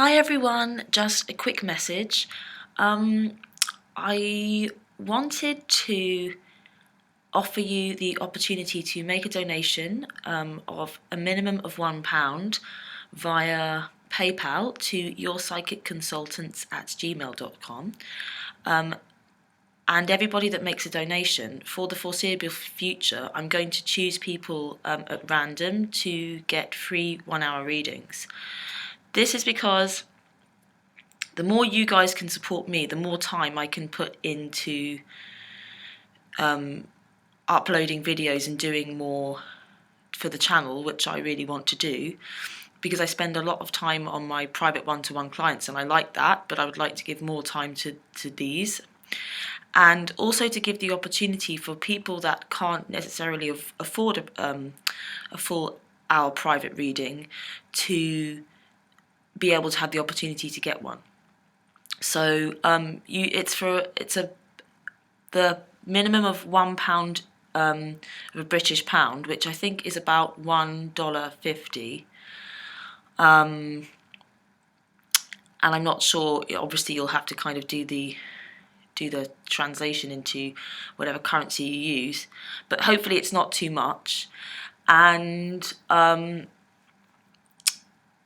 Hi everyone, just a quick message. I wanted to offer you the opportunity to make a donation of a minimum of £1 via PayPal to yourpsychicconsultants@gmail.com. And everybody that makes a donation, for the foreseeable future, I'm going to choose people at random to get free 1-hour readings. This is because the more you guys can support me, the more time I can put into uploading videos and doing more for the channel, which I really want to do, because I spend a lot of time on my private one-to-one clients and I like that, but I would like to give more time to these. And also to give the opportunity for people that can't necessarily afford a full hour private reading to be able to have the opportunity to get one. So the minimum of £1 of a British pound, which I think is about $1.50. And I'm not sure. Obviously, you'll have to kind of do the translation into whatever currency you use, but hopefully it's not too much. And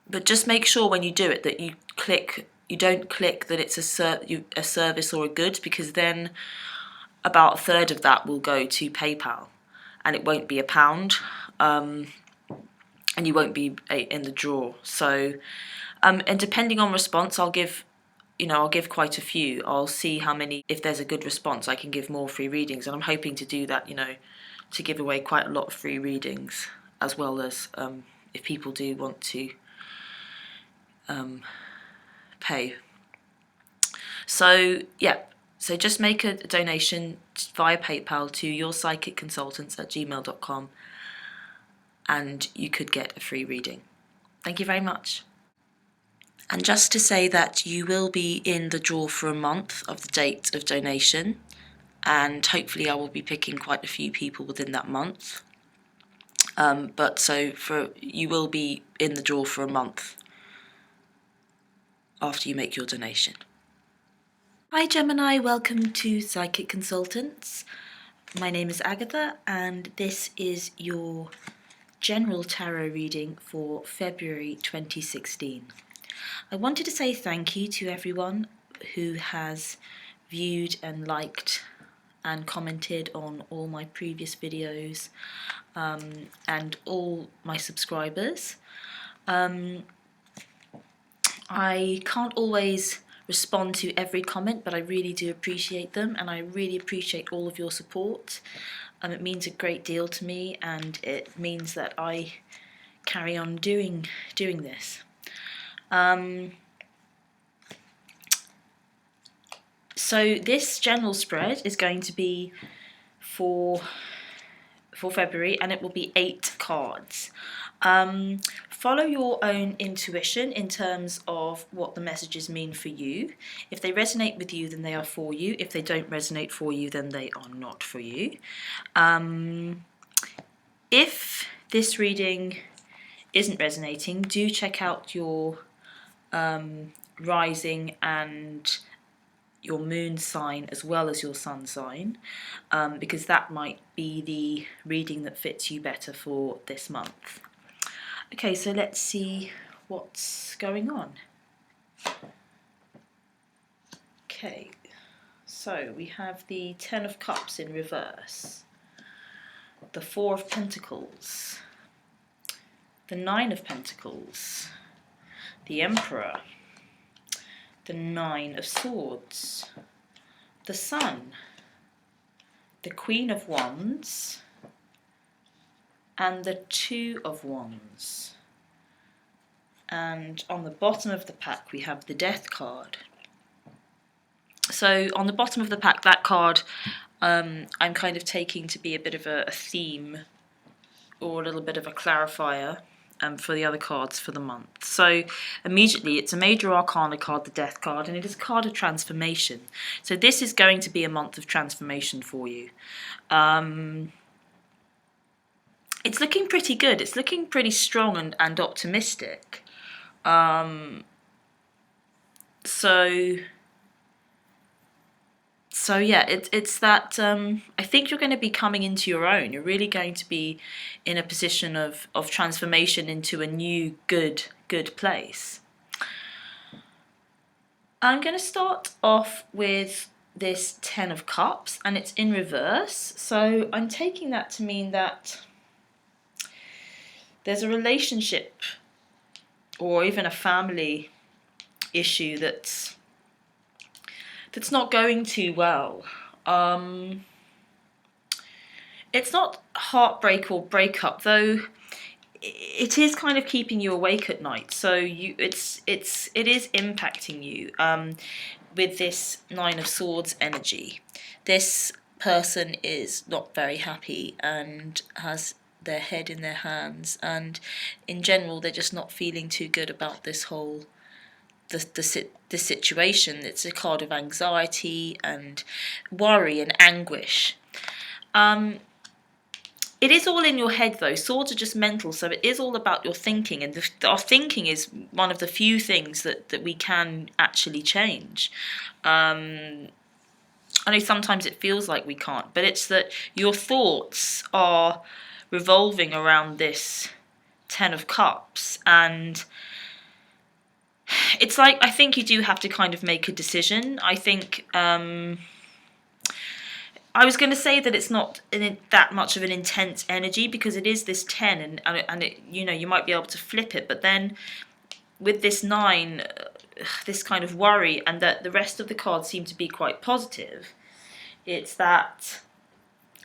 but just make sure when you do it that you don't click that it's a service or a good, because then about a third of that will go to PayPal and it won't be £1, and you won't be in the draw. So and depending on response, I'll give quite a few. I'll see how many. If there's a good response, I can give more free readings, and I'm hoping to do that, to give away quite a lot of free readings, as well as if people do want to pay. So yeah, so just make a donation via PayPal to yourpsychicconsultants@gmail.com and you could get a free reading. Thank you very much. And just to say that you will be in the draw for a month of the date of donation, and hopefully I will be picking quite a few people within that month. You will be in the draw for a month after you make your donation. Hi Gemini, welcome to Psychic Consultants. My name is Agatha and this is your general tarot reading for February 2016. I wanted to say thank you to everyone who has viewed and liked and commented on all my previous videos, and all my subscribers. I can't always respond to every comment, but I really do appreciate them, and I really appreciate all of your support. It means a great deal to me, and it means that I carry on doing this. So this general spread is going to be for February, and it will be 8 cards. Follow your own intuition in terms of what the messages mean for you. If they resonate with you, then they are for you. If they don't resonate for you, then they are not for you. If this reading isn't resonating, do check out your rising and your moon sign as well as your sun sign, because that might be the reading that fits you better for this month. Okay, so let's see what's going on. Okay, so we have the 10 of Cups in reverse, the 4 of Pentacles, the 9 of Pentacles, the Emperor, the 9 of Swords, the Sun, the Queen of Wands, and the 2 of Wands. And on the bottom of the pack we have the Death card. So on the bottom of the pack, that card I'm kind of taking to be a bit of a theme, or a little bit of a clarifier for the other cards for the month. So immediately it's a major arcana card, the Death card, and it is a card of transformation. So this is going to be a month of transformation for you. It's looking pretty good. It's looking pretty strong and optimistic. So yeah, it's that I think you're going to be coming into your own. You're really going to be in a position of transformation into a new good place. I'm going to start off with this Ten of Cups, and it's in reverse. So I'm taking that to mean that there's a relationship or even a family issue that's not going too well. It's not heartbreak or breakup, though it is kind of keeping you awake at night. So it is impacting you with this Nine of Swords energy. This person is not very happy and has their head in their hands, and in general they're just not feeling too good about this whole the situation. It's a card of anxiety and worry and anguish. It is all in your head, though. Swords are just mental, so it is all about your thinking, and our thinking is one of the few things that we can actually change. I know sometimes it feels like we can't, but it's that your thoughts are revolving around this Ten of Cups, and it's like, I think you do have to kind of make a decision. I think I was going to say that it's not that much of an intense energy because it is this 10, and it, you might be able to flip it, but then with this 9, this kind of worry, and that the rest of the cards seem to be quite positive. It's that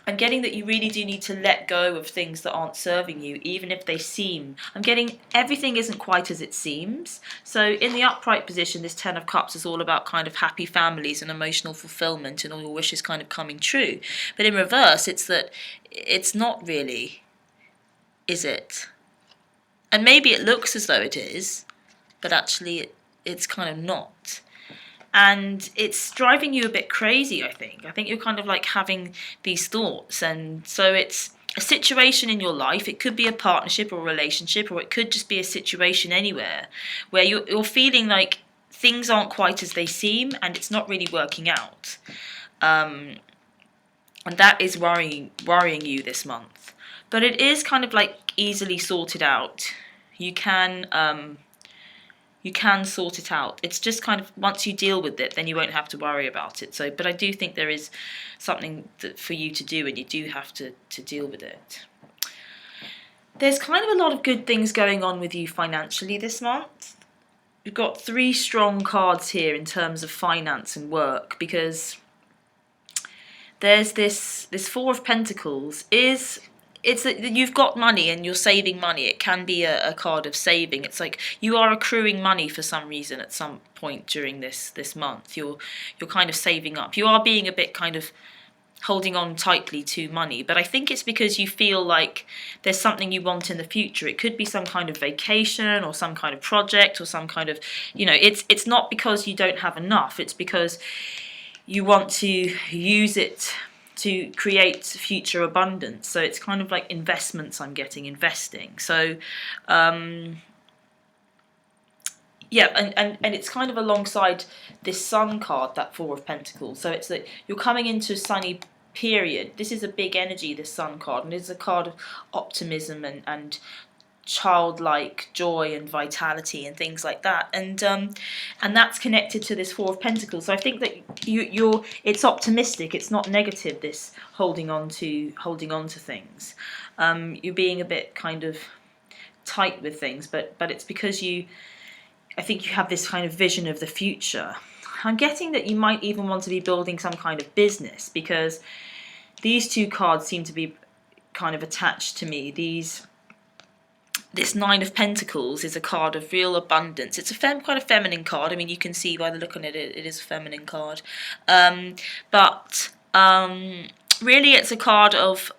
I'm getting that you really do need to let go of things that aren't serving you, even if they seem. I'm getting everything isn't quite as it seems. So in the upright position, this Ten of Cups is all about kind of happy families and emotional fulfillment and all your wishes kind of coming true. But in reverse, it's that it's not really, is it? And maybe it looks as though it is, but actually it's kind of not. And it's driving you a bit crazy, I think. I think you're kind of like having these thoughts. And so it's a situation in your life. It could be a partnership or a relationship, or it could just be a situation anywhere where you're feeling like things aren't quite as they seem and it's not really working out. And that is worrying you this month. But it is kind of like easily sorted out. You can sort it out. It's just kind of, once you deal with it, then you won't have to worry about it. So, but I do think there is something for you to do, and you do have to deal with it. There's kind of a lot of good things going on with you financially this month. We've got 3 strong cards here in terms of finance and work, because there's this 4 of Pentacles it's that you've got money and you're saving money. It can be a card of saving. It's like you are accruing money for some reason at some point during this month. You're kind of saving up. You are being a bit kind of holding on tightly to money, but I think it's because you feel like there's something you want in the future. It could be some kind of vacation or some kind of project or some kind of, it's not because you don't have enough. It's because you want to use it to create future abundance. So it's kind of like investments. I'm getting investing. So yeah, and it's kind of alongside this Sun card, that 4 of Pentacles. So it's that you're coming into a sunny period. This is a big energy, this Sun card, and it's a card of optimism and childlike joy and vitality and things like that, and that's connected to this 4 of Pentacles. So I think that it's optimistic. It's not negative, this holding on to things. You're being a bit kind of tight with things, but it's because I think you have this kind of vision of the future. I'm getting that you might even want to be building some kind of business, because these 2 cards seem to be kind of attached to me. This 9 of Pentacles is a card of real abundance. It's a quite a feminine card. I mean, you can see by the look on it, it is a feminine card. But really it's a card of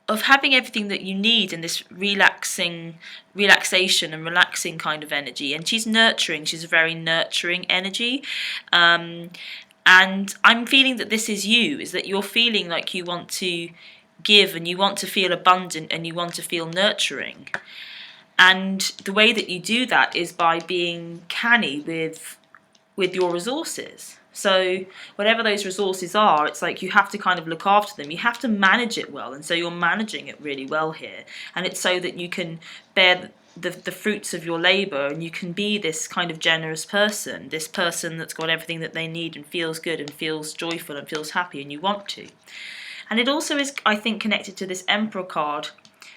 having everything that you need in this relaxation and relaxing kind of energy. And she's nurturing. She's a very nurturing energy. And I'm feeling that this is you, is that you're feeling like you want to give and you want to feel abundant and you want to feel nurturing. And the way that you do that is by being canny with with your resources. So whatever those resources are, it's like you have to kind of look after them. You have to manage it well, and so you're managing it really well here. And it's so that you can bear the fruits of your labour, and you can be this kind of generous person, this person that's got everything that they need and feels good and feels joyful and feels happy, and you want to. And it also is, I think, connected to this Emperor card,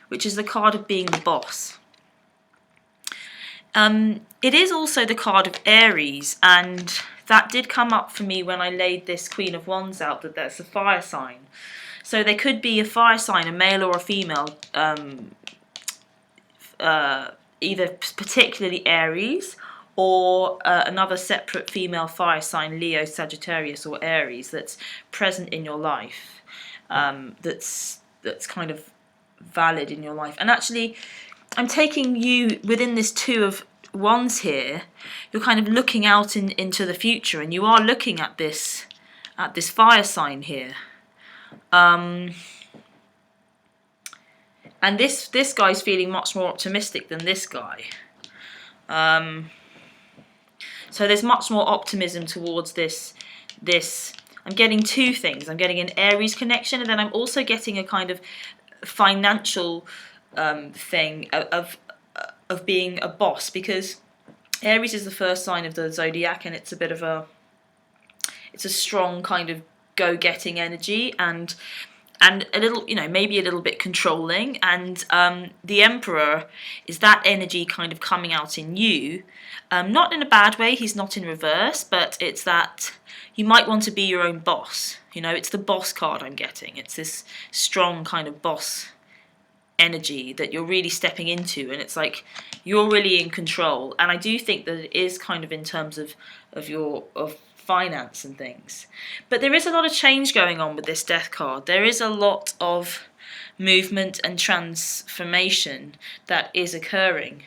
which is the card of being the boss. It is also the card of Aries, and that did come up for me when I laid this Queen of Wands out, that that's a fire sign. So there could be a fire sign, a male or a female, either particularly Aries or another separate female fire sign, Leo, Sagittarius or Aries, that's present in your life, that's kind of valid in your life. And actually, I'm taking you within this Two of Wands here. You're kind of looking out into the future, and you are looking at this fire sign here. And this guy's feeling much more optimistic than this guy. So there's much more optimism towards this. I'm getting two things. I'm getting an Aries connection, and then I'm also getting a kind of financial thing of being a boss, because Aries is the first sign of the zodiac, and it's a strong kind of go-getting energy, and a little, maybe a little bit controlling, and the Emperor is that energy kind of coming out in you, not in a bad way. He's not in reverse, but it's that you might want to be your own boss. It's the boss card I'm getting. It's this strong kind of boss energy that you're really stepping into, and it's like you're really in control. And I do think that it is kind of in terms of finance and things. But there is a lot of change going on with this Death card. There is a lot of movement and transformation that is occurring.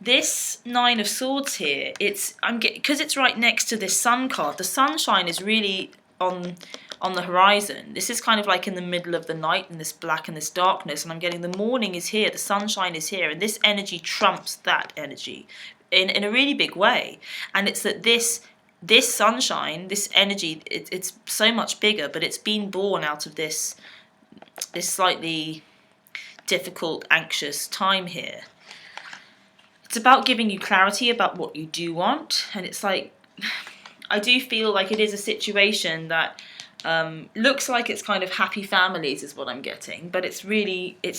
This Nine of Swords here, because it's right next to this Sun card. The sunshine is really on the horizon. This is kind of like in the middle of the night, in this black and this darkness, and I'm getting the morning is here, the sunshine is here, and this energy trumps that energy in a really big way. And it's that this sunshine, this energy, it's so much bigger, but it's been born out of this slightly difficult, anxious time here. It's about giving you clarity about what you do want, and it's like, I do feel like it is a situation that looks like it's kind of happy families is what I'm getting, but it's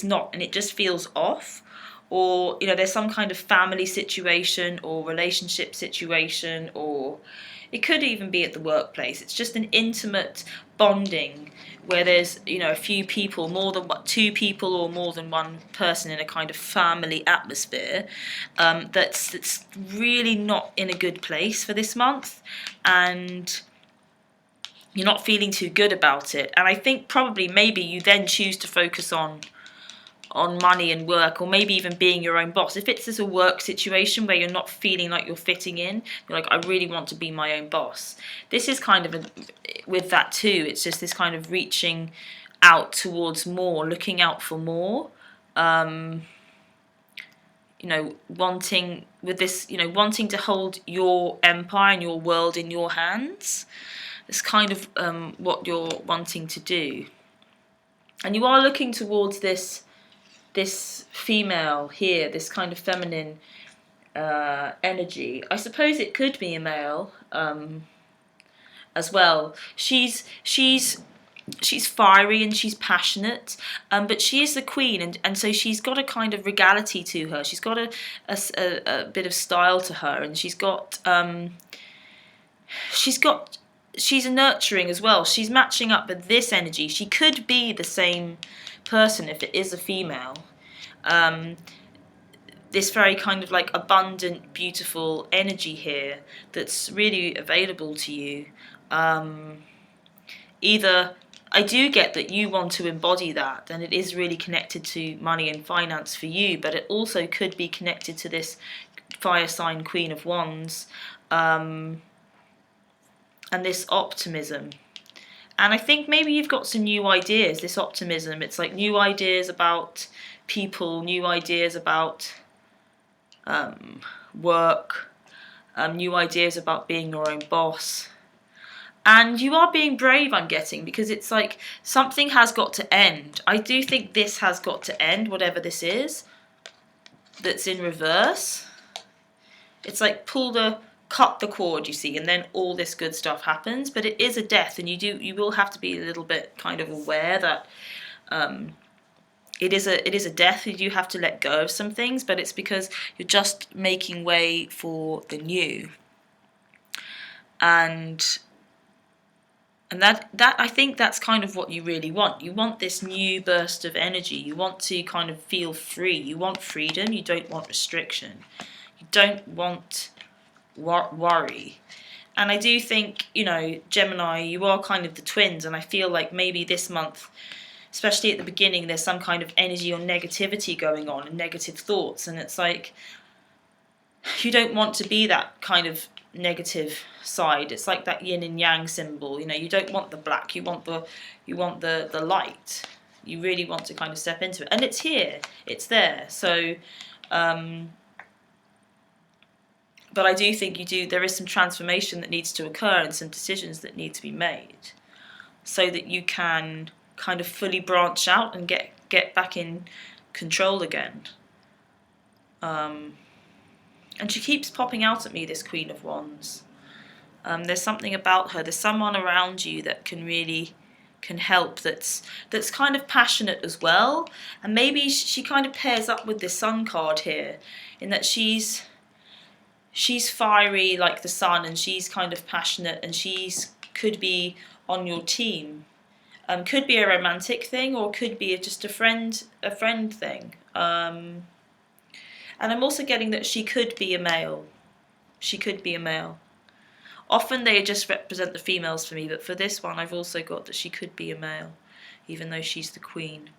not, and it just feels off. Or there's some kind of family situation or relationship situation, or it could even be at the workplace. It's just an intimate bonding where there's a few people, more than two people or more than one person in a kind of family atmosphere, that's really not in a good place for this month, and you're not feeling too good about it. And I think probably maybe you then choose to focus on money and work, or maybe even being your own boss. If it's a work situation where you're not feeling like you're fitting in, you're like, I really want to be my own boss. This is kind of with that too. It's just this kind of reaching out towards more, looking out for more. Wanting to hold your empire and your world in your hands. It's kind of what you're wanting to do. And you are looking towards this female here, this kind of feminine energy. I suppose it could be a male as well. She's fiery and she's passionate, but she is the queen, and so she's got a kind of regality to her. She's got a bit of style to her, and she's nurturing as well. She's matching up with this energy. She could be the same person if it is a female. This very kind of like abundant, beautiful energy here that's really available to you. Either I do get that you want to embody that, and it is really connected to money and finance for you, but it also could be connected to this fire sign Queen of Wands, and this optimism. And I think maybe you've got some new ideas, this optimism. It's like new ideas about people, new ideas about work, new ideas about being your own boss. And you are being brave, I'm getting, because it's like something has got to end. I do think this has got to end, whatever this is, that's in reverse. It's like cut the cord, you see, and then all this good stuff happens. But it is a death, and you will have to be a little bit kind of aware that it is a death. You do have to let go of some things, but it's because you're just making way for the new. And that I think that's kind of what you really want. You want this new burst of energy. You want to kind of feel free. You want freedom. You don't want restriction. You don't want worry. And I do think, Gemini, you are kind of the twins, and I feel like maybe this month, especially at the beginning, there's some kind of energy or negativity going on and negative thoughts, and it's like you don't want to be that kind of negative side. It's like that yin and yang symbol. You don't want the black. You want the light. You really want to kind of step into it, and it's here. It's there. So, but I do think there is some transformation that needs to occur and some decisions that need to be made, so that you can kind of fully branch out and get back in control again. And she keeps popping out at me, this Queen of Wands. There's something about her. There's someone around you that can help. That's kind of passionate as well. And maybe she kind of pairs up with this Sun card here, in that she's fiery like the sun, and she's kind of passionate, and could be on your team. Could be a romantic thing, or could be just a friend thing. And I'm also getting that she could be a male. She could be a male. Often they just represent the females for me, but for this one I've also got that she could be a male, even though she's the queen.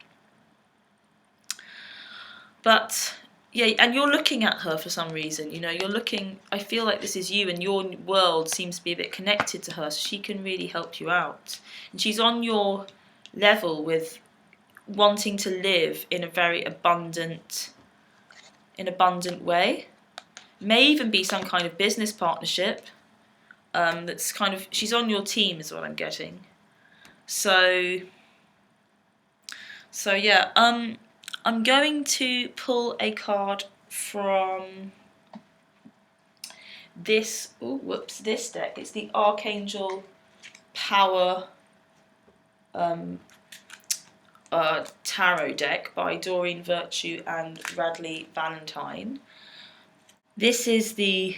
But yeah, and you're looking at her for some reason. You're looking, I feel like this is you, and your world seems to be a bit connected to her, so she can really help you out. And she's on your level with wanting to live in a very abundant way. May even be some kind of business partnership. That's kind of, she's on your team is what I'm getting. So yeah, I'm going to pull a card from this deck. It's the Archangel Power Tarot deck by Doreen Virtue and Radley Valentine. This is the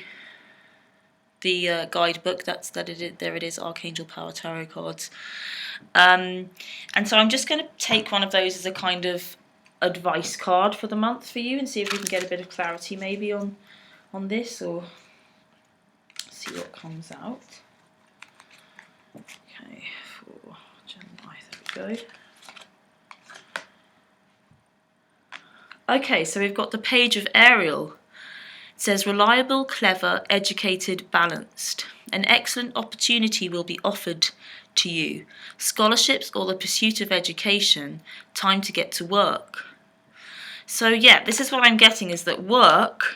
guidebook. There it is, Archangel Power Tarot cards. And so I'm just going to take one of those as a kind of advice card for the month for you, and see if we can get a bit of clarity maybe on this, or see what comes out. Okay, for Gemini, there we go. Okay, so we've got the Page of Ariel. It says, reliable, clever, educated, balanced. An excellent opportunity will be offered to you. Scholarships or the pursuit of education. Time to get to work. So yeah, this is what I'm getting, is that work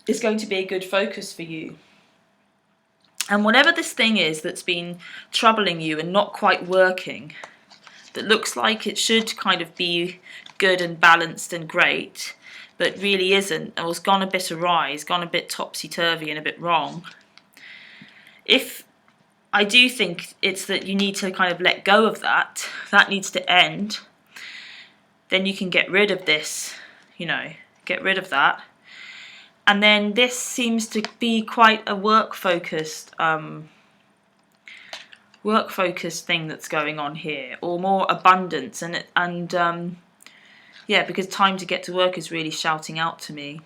is going to be a good focus for you. And whatever this thing is that's been troubling you and not quite working, that looks like it should kind of be good and balanced and great, but really isn't, or has gone a bit awry, has gone a bit topsy-turvy and a bit wrong. If I do think it's that you need to kind of let go of that needs to end, then you can get rid of this, get rid of that. And then this seems to be quite a work-focused thing that's going on here, or more abundance, and yeah, because time to get to work is really shouting out to me.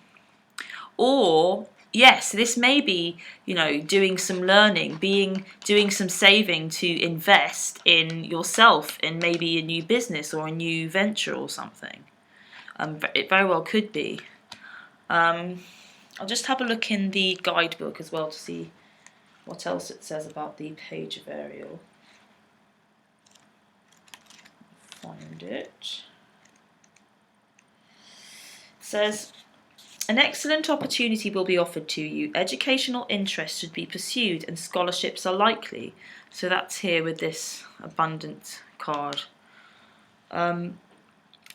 Or yes, this may be, doing some learning, doing some saving to invest in yourself, in maybe a new business or a new venture or something. It very well could be. I'll just have a look in the guidebook as well to see what else it says about the Page of Ariel. Find it. It says, An excellent opportunity will be offered to you. Educational interests should be pursued and scholarships are likely. So that's here with this abundant card.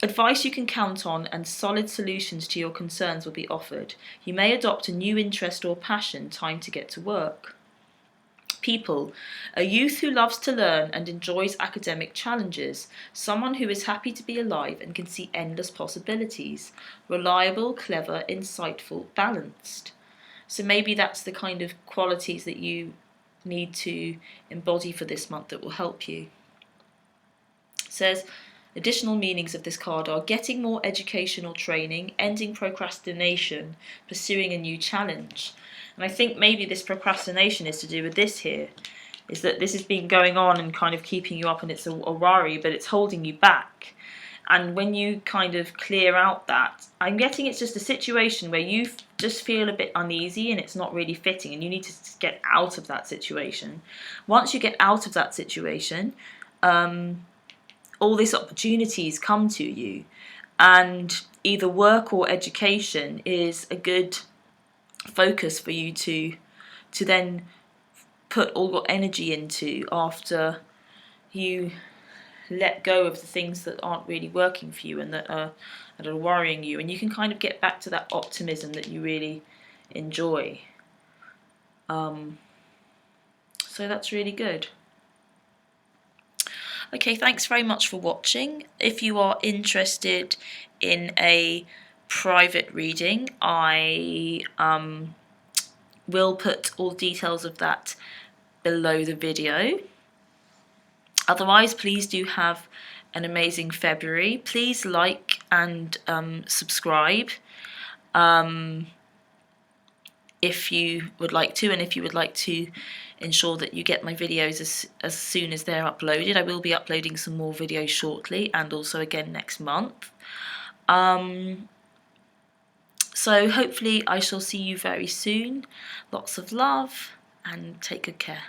Advice you can count on and solid solutions to your concerns will be offered. You may adopt a new interest or passion. Time to get to work. People, a youth who loves to learn and enjoys academic challenges, someone who is happy to be alive and can see endless possibilities, reliable, clever, insightful, balanced. So maybe that's the kind of qualities that you need to embody for this month that will help you. It says, additional meanings of this card are getting more educational training, ending procrastination, pursuing a new challenge. And I think maybe this procrastination is to do with this here, is that this has been going on and kind of keeping you up and it's a worry, but it's holding you back. And when you kind of clear out that, I'm getting it's just a situation where you just feel a bit uneasy and it's not really fitting and you need to get out of that situation. Once you get out of that situation, all these opportunities come to you, and either work or education is a good focus for you to then put all your energy into after you let go of the things that aren't really working for you and that are worrying you, and you can kind of get back to that optimism that you really enjoy. So that's really good. Okay, thanks very much for watching. If you are interested in a private reading, I will put all the details of that below the video. Otherwise, please do have an amazing February. Please like and subscribe if you would like to, and if you would like to ensure that you get my videos as soon as they're uploaded. I will be uploading some more videos shortly and also again next month. So hopefully I shall see you very soon. Lots of love and take good care.